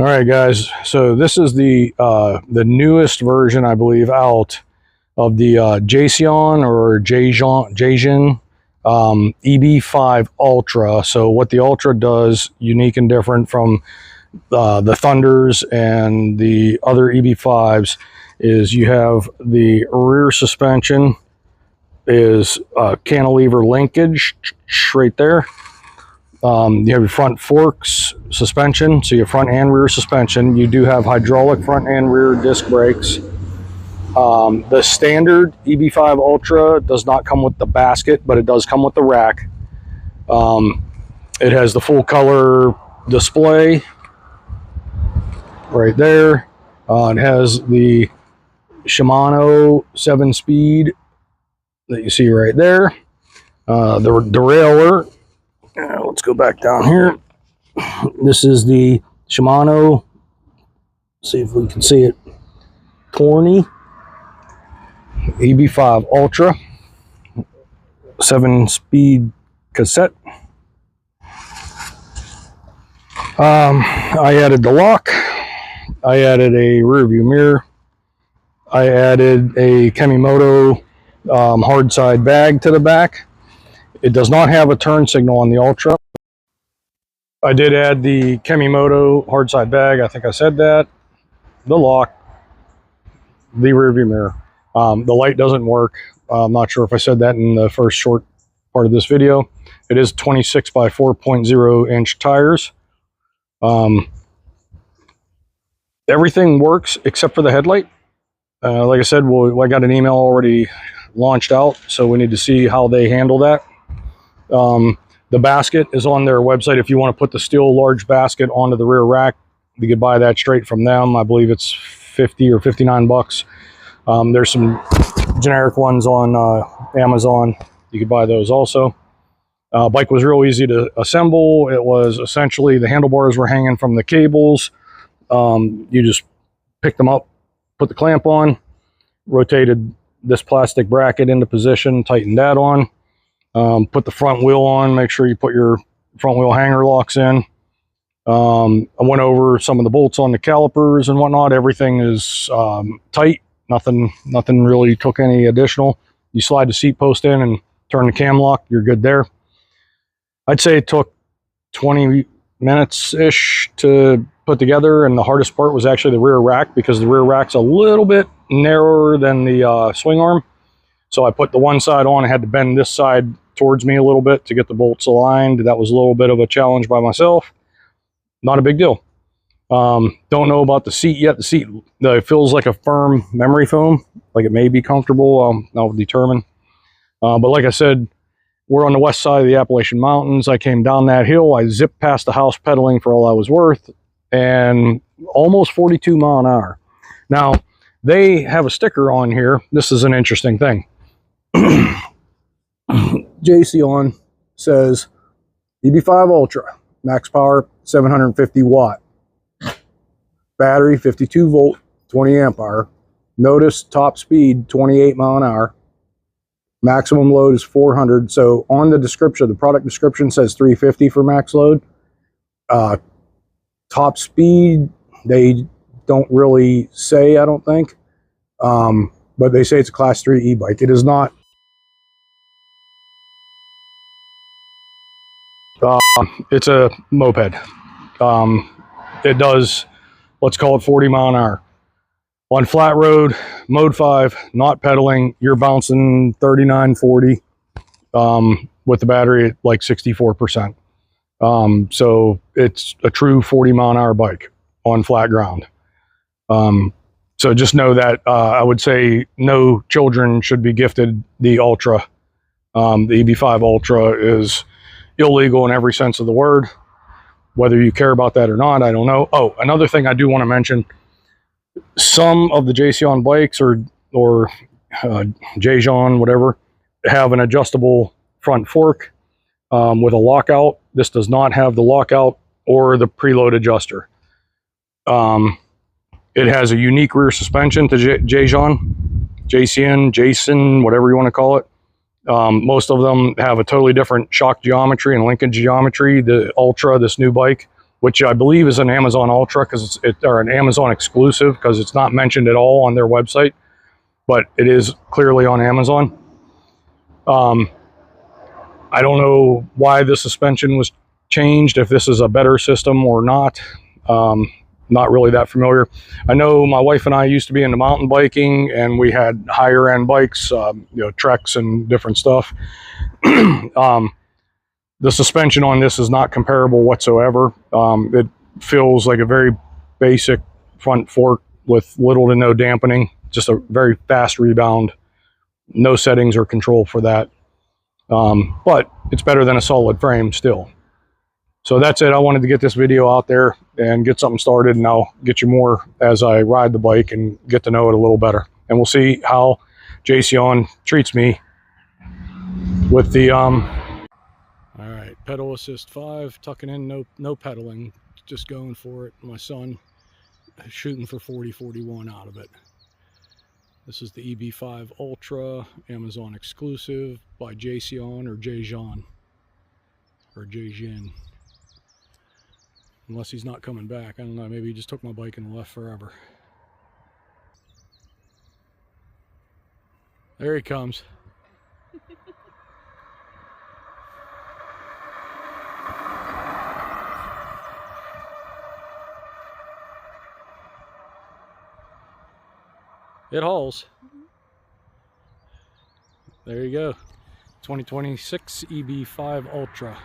right, guys. So this is the newest version, I believe, out of the Jasion EB5 Ultra. So what the Ultra does, unique and different from the Thunders and the other EB5s, is you have the rear suspension is cantilever linkage right there. You have your front forks suspension, so your front and rear suspension. You do have hydraulic front and rear disc brakes. The standard EB5 Ultra does not come with the basket, but it does come with the rack. It has the full color display right there. It has the Shimano 7-speed that you see right there. The derailleur. Let's go back down here. This is the Shimano, see if we can see it, Torney EB5 Ultra 7-speed cassette. I added the lock. I added a rear view mirror. I added a Kemimoto hard side bag to the back. It does not have a turn signal on the Ultra. I did add the Kemimoto hard side bag. I think I said that. The lock, the rear view mirror. The light doesn't work. I'm not sure if I said that in the first short part of this video. It is 26 by 4.0 inch tires. Everything works except for the headlight. Like I said, I got an email already launched out, so we need to see how they handle that. The basket is on their website. If you want to put the steel large basket onto the rear rack, you could buy that straight from them. I believe it's 50 or 59 bucks. There's some generic ones on Amazon. You could buy those also. Bike was real easy to assemble. It was essentially, the handlebars were hanging from the cables. You just picked them up, put the clamp on, rotated this plastic bracket into position, tightened that on. Put the front wheel on, make sure you put your front wheel hanger locks in. I went over some of the bolts on the calipers and whatnot. Everything is tight. Nothing really took any additional. You slide the seat post in and turn the cam lock, you're good there. I'd say it took 20 minutes-ish to put together, and the hardest part was actually the rear rack, because the rear rack's a little bit narrower than the swing arm. So I put the one side on. I had to bend this side towards me a little bit to get the bolts aligned. That was a little bit of a challenge by myself. Not a big deal. Don't know about the seat yet. The seat it feels like a firm memory foam, like it may be comfortable. I'll determine. But like I said, we're on the west side of the Appalachian Mountains. I came down that hill. I zipped past the house pedaling for all I was worth, and almost 42 mile an hour. Now, they have a sticker on here. This is an interesting thing. Jasion says EB5 Ultra, max power 750 watt, battery 52 volt, 20 amp hour. Notice top speed 28 mile an hour. Maximum load is 400. So on the description, the product description says 350 for max load. Top speed, they don't really say, I don't think. But they say it's a class 3 e-bike. It is not. It's a moped. It does, let's call it 40 mile an hour. On flat road, mode 5, not pedaling, you're bouncing 39, 40 with the battery at like 64%. So it's a true 40 mile an hour bike on flat ground. So just know that I would say no children should be gifted the Ultra. The EB5 Ultra is illegal in every sense of the word. Whether you care about that or not, I don't know. Oh, another thing I do want to mention, some of the Jasion bikes or Jasion, whatever, have an adjustable front fork with a lockout. This does not have the lockout or the preload adjuster. It has a unique rear suspension to Jason, whatever you want to call it. Most of them have a totally different shock geometry and linkage geometry. The Ultra, this new bike, which I believe is an Amazon Ultra because or an Amazon exclusive because it's not mentioned at all on their website, but it is clearly on Amazon. I don't know why the suspension was changed, if this is a better system or not. Not really that familiar. I know my wife and I used to be into mountain biking, and we had higher end bikes, Treks and different stuff. The suspension on this is not comparable whatsoever. It feels like a very basic front fork with little to no dampening, just a very fast rebound, no settings or control for that. But it's better than a solid frame still. So that's it. I wanted to get this video out there and get something started, and I'll get you more as I ride the bike and get to know it a little better. And we'll see how Jasion treats me with the all right, pedal assist 5, tucking in, no pedaling, just going for it. My son shooting for 40-41 out of it. This is the EB5 Ultra, Amazon exclusive by Jasion or Jasion or Jasion. Unless he's not coming back. I don't know, maybe he just took my bike and left forever. There he comes. It hauls. There you go. 2026 EB5 Ultra.